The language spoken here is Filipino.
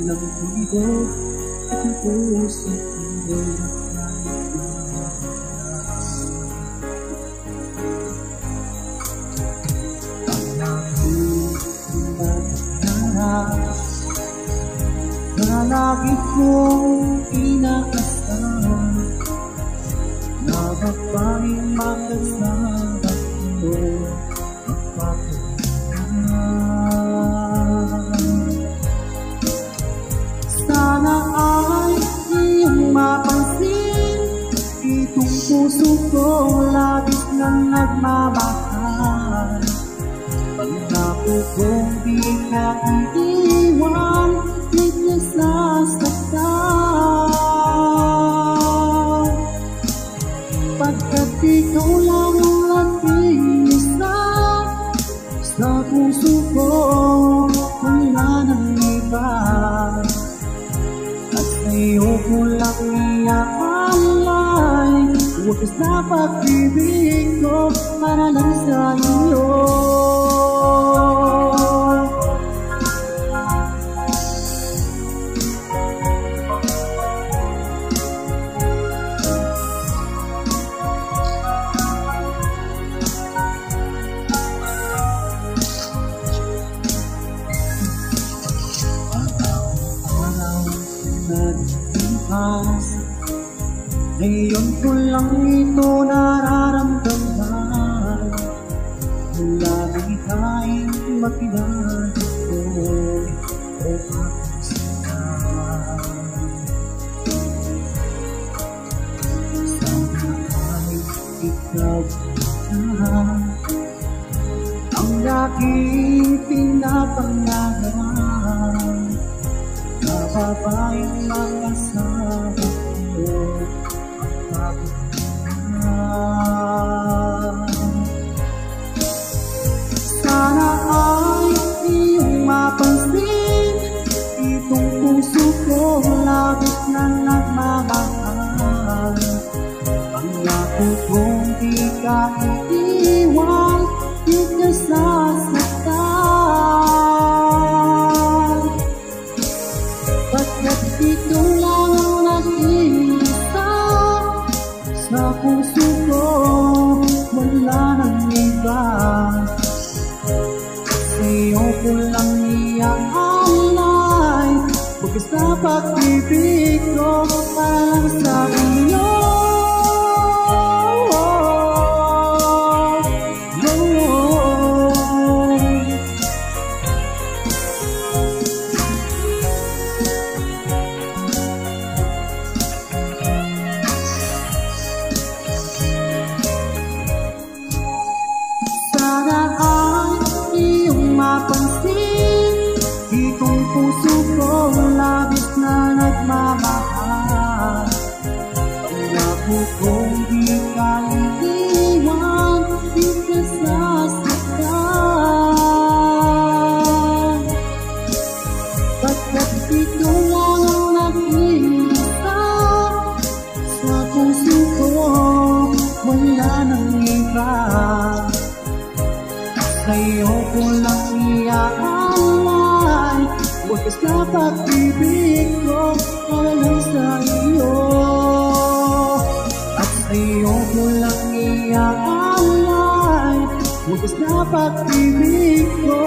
ng tibok at ang puso ko'y na lagi kong inakasama na babaeng magkasama ko sana ay iyong mapansin itong puso ko labis na nagmamahal pangako kong di ka iiwan di ka sasaktan pagkat ikaw lang ang aking isa sa puso ko wala nang iba at sa'yo ko lang iaalay wagas na pag-ibig ko para lang sa iyo ngayon ko lang ito nararamdaman mula nang ika'y makilala ko o aking sinama sana ay ikaw na ang aking pinapangarap na babaeng mag-asawa ko sana ay iyong mapansin itong puso ko labis na nagmamahal pangako kong di ka iiwan di ka sasaktan pagkat ikaw lang ang nag-iisa sa puso ko wala nang iba sa'yo ko lang iaalay wagas na pag-ibig ko para lang sa iyo itong puso ko labis na nagmamahal pangako kong di ka iiwan di ka sasaktan pagkat ikaw lang ang nag-iisa sa puso ko wala nang iba sa'yo ko lang iaalay wagas na pag-ibig ko para lang sa iyo at sa'yo ko lang iaalay wagas na pag-ibig ko